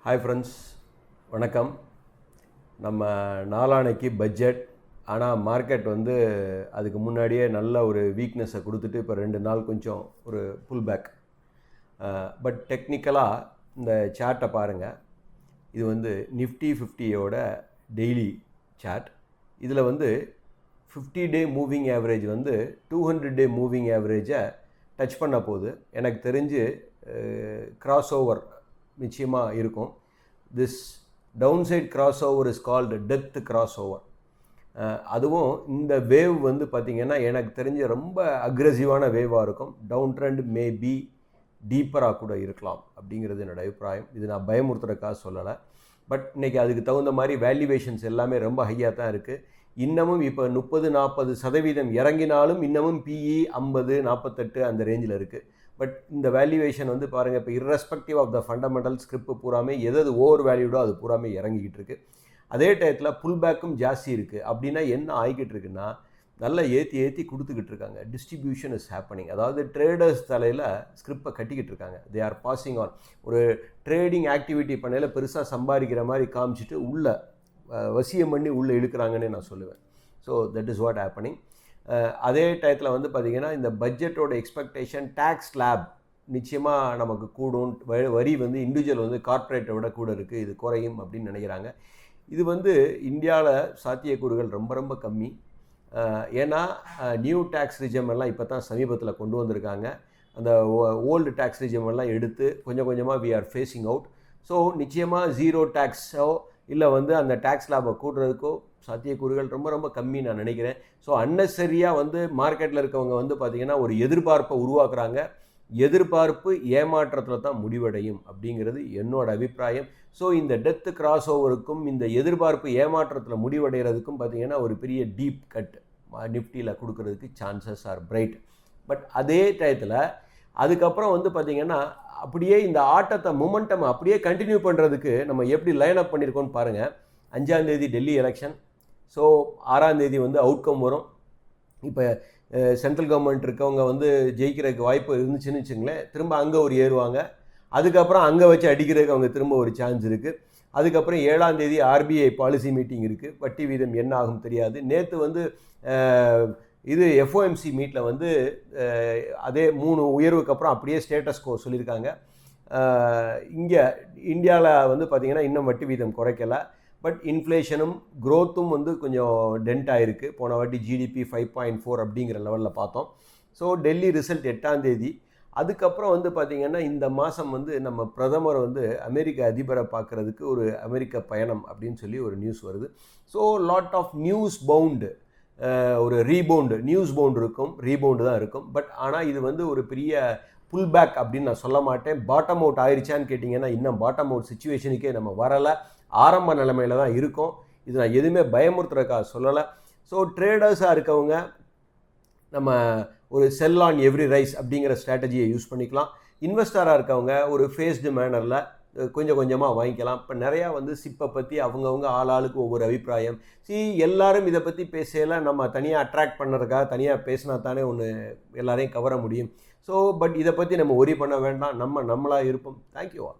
Hi friends, வணக்கம். நம்ம நாளானைக்கு budget, ஆனால் மார்க்கெட் வந்து அதுக்கு முன்னாடியே நல்ல ஒரு வீக்னஸை கொடுத்துட்டு இப்போ 2 நாள் கொஞ்சம் ஒரு புல் பேக். பட் டெக்னிக்கலாக இந்த சார்ட்டை பாருங்கள். இது வந்து நிஃப்டி 50யோட டெய்லி சார்ட். இதில் வந்து 50 டே மூவிங் ஆவரேஜ் வந்து 200 டே மூவிங் ஆவரேஜை டச் பண்ண போகுது. எனக்கு தெரிஞ்சு கிராஸ் ஓவர் நிச்சயமாக இருக்கும். This down side cross over is called death cross over. அதுவும் இந்த வேவ் வந்து பார்த்திங்கன்னா எனக்கு தெரிஞ்ச ரொம்ப அக்ரெசிவான வேவாக இருக்கும். டவுன் ட்ரெண்ட் மே பி டீப்பராக கூட இருக்கலாம் அப்படிங்கிறது என்னோடய அபிப்பிராயம். இது நான் பயமுறுத்துறதுக்காக சொல்லலை. பட் இன்றைக்கி அதுக்கு தகுந்த மாதிரி வேல்யூவேஷன்ஸ் எல்லாமே ரொம்ப ஹையாக தான் இருக்குது. இன்னமும் இப்போ 30-40% இறங்கினாலும் இன்னமும் பிஇ 50-48 அந்த ரேஞ்சில் இருக்குது. பட் இந்த வேல்யூவேஷன் வந்து பாருங்கள், இப்போ irrespective of the fundamental script பூராமே எது ஓவர் வேல்யூடோ அது பூராமே இறங்கிக்கிட்டு இருக்குது. அதே டயத்தில் புல் பேக்கும் ஜாஸ்தி இருக்குது. அப்படின்னா என்ன ஆகிக்கிட்டு இருக்குன்னா, நல்லா ஏற்றி கொடுத்துக்கிட்டு இருக்காங்க. Distribution is happening. அதாவது ட்ரேடர்ஸ் தலையில் ஸ்கிரிப்டை கட்டிக்கிட்டு இருக்காங்க. They are passing on. ஒரு ட்ரேடிங் ஆக்டிவிட்டி பண்ணையில் பெருசாக சம்பாதிக்கிற மாதிரி காமிச்சிட்டு உள்ளே வசியம் பண்ணி உள்ளே இழுக்கிறாங்கன்னு நான் சொல்லுவேன். So that is what happening. அதே டயத்தில் வந்து பார்த்திங்கன்னா, இந்த பட்ஜெட்டோட எக்ஸ்பெக்டேஷன் டேக்ஸ் ஸ்லாப் நிச்சயமாக நமக்கு கூடும். வரி வந்து இண்டிவிஜுவல் வந்து கார்ப்பரேட்டை விட கூட இருக்குது, இது குறையும் அப்படின்னு நினைக்கிறாங்க. இது வந்து இந்தியாவில் சாத்தியக்கூறுகள் ரொம்ப ரொம்ப கம்மி. ஏன்னா நியூ டேக்ஸ் ரிஜம் எல்லாம் இப்போ தான் சமீபத்தில் கொண்டு வந்திருக்காங்க. அந்த ஓல்டு டேக்ஸ் ரிஜம் எல்லாம் எடுத்து கொஞ்சம் கொஞ்சமாக we are facing out. So நிச்சயமாக ஜீரோ டேக்ஸோ இல்லை வந்து அந்த டேக்ஸ் லாபை கூடுறதுக்கோ சாத்தியக்கூறுகள் ரொம்ப ரொம்ப கம்மி நான் நினைக்கிறேன். ஸோ அன்னெசரியாக வந்து மார்க்கெட்டில் இருக்கவங்க வந்து பார்த்திங்கன்னா ஒரு எதிர்பார்ப்பை உருவாக்குறாங்க. எதிர்பார்ப்பு ஏமாற்றத்தில் தான் முடிவடையும் அப்படிங்கிறது என்னோட அபிப்பிராயம். ஸோ இந்த டெத் கிராஸ் ஓவருக்கும் இந்த எதிர்பார்ப்பு ஏமாற்றத்தில் முடிவடைகிறதுக்கும் பார்த்திங்கன்னா ஒரு பெரிய டீப் கட் நிஃப்டியில் கொடுக்கறதுக்கு சான்சஸ் ஆர் பிரைட். பட் அதே டயத்தில் அதுக்கப்புறம் வந்து பார்த்திங்கன்னா அப்படியே இந்த ஆட்டத்தை மொமெண்டம் அப்படியே கண்டினியூ பண்ணுறதுக்கு நம்ம எப்படி லைன் அப் பண்ணியிருக்கோன்னு பாருங்கள். 5ஆம் தேதி டெல்லி எலெக்ஷன். ஸோ 6ஆம் தேதி வந்து அவுட்கம் வரும். இப்போ சென்ட்ரல் கவர்மெண்ட் இருக்கவங்க வந்து ஜெயிக்கிறதுக்கு வாய்ப்பு இருந்துச்சுன்னு வச்சுங்களேன், திரும்ப அங்கே ஒரு ஏறுவாங்க. அதுக்கப்புறம் அங்கே வச்சு அடிக்கிறதுக்கு அவங்க திரும்ப ஒரு சான்ஸ் இருக்குது. அதுக்கப்புறம் 7ஆம் தேதி ஆர்பிஐ பாலிசி மீட்டிங் இருக்குது. வட்டி வீதம் என்ன ஆகும் தெரியாது. நேற்று வந்து இது எஃப்ஓஎம்சி மீட்டில் வந்து அதே 3 உயர்வுக்கு அப்புறம் அப்படியே ஸ்டேட்டஸ் கோ சொல்லியிருக்காங்க. இங்கே இந்தியாவில் வந்து பார்த்திங்கன்னா இன்னும் வட்டி வீதம் குறைக்கலை. பட் இன்ஃப்ளேஷனும் க்ரோத்தும் வந்து கொஞ்சம் டென்ட் ஆகிருக்கு. போன வாட்டி ஜிடிபி 5.4 அப்படிங்கிற லெவலில் பார்த்தோம். ஸோ டெல்லி ரிசல்ட் 8ஆம் தேதி. அதுக்கப்புறம் வந்து பார்த்திங்கன்னா இந்த மாதம் வந்து நம்ம பிரதமர் வந்து அமெரிக்க அதிபரை பார்க்குறதுக்கு ஒரு அமெரிக்க பயணம் அப்படின்னு சொல்லி ஒரு நியூஸ் வருது. So lot of news bound, ஒரு ரீபவுண்டு, நியூஸ் பவுண்டு இருக்கும், ரீபவுண்டு தான் இருக்கும். பட் ஆனால் இது வந்து ஒரு பெரிய புல் பேக் அப்படின்னு நான் சொல்ல மாட்டேன். பாட்டம் அவுட் ஆயிடுச்சான்னு கேட்டிங்கன்னா இன்னும் பாட்டம் அவுட் சிச்சுவேஷனுக்கே நம்ம வரலை. ஆரம்ப நிலைமையில் தான் இருக்கும். இது நான் எதுவுமே பயமுறுத்துறதுக்காக சொல்லலை. ஸோ ட்ரேடர்ஸாக இருக்கவங்க நம்ம ஒரு செல் ஆன் எவ்ரி ரைஸ் அப்படிங்கிற ஸ்ட்ராட்டஜியை யூஸ் பண்ணிக்கலாம். இன்வெஸ்டராக இருக்கவங்க ஒரு ஃபேஸ்டு மேனரில் கொஞ்சம் கொஞ்சமாக வாங்கிக்கலாம். இப்போ நிறையா வந்து சிப்பை பற்றி அவங்கவுங்க ஆளாளுக்கு ஒவ்வொரு அபிப்பிராயம். எல்லாரும் இதை பற்றி பேசலாம். நம்ம தனியாக அட்ராக்ட் பண்ணுறதுக்காக தனியாக பேசினா தானே ஒன்று எல்லாரையும் கவர முடியும். ஸோ பட் இதை பற்றி நம்ம ஒரி பண்ண வேண்டாம். நம்மளாக இருப்போம். Thank you all.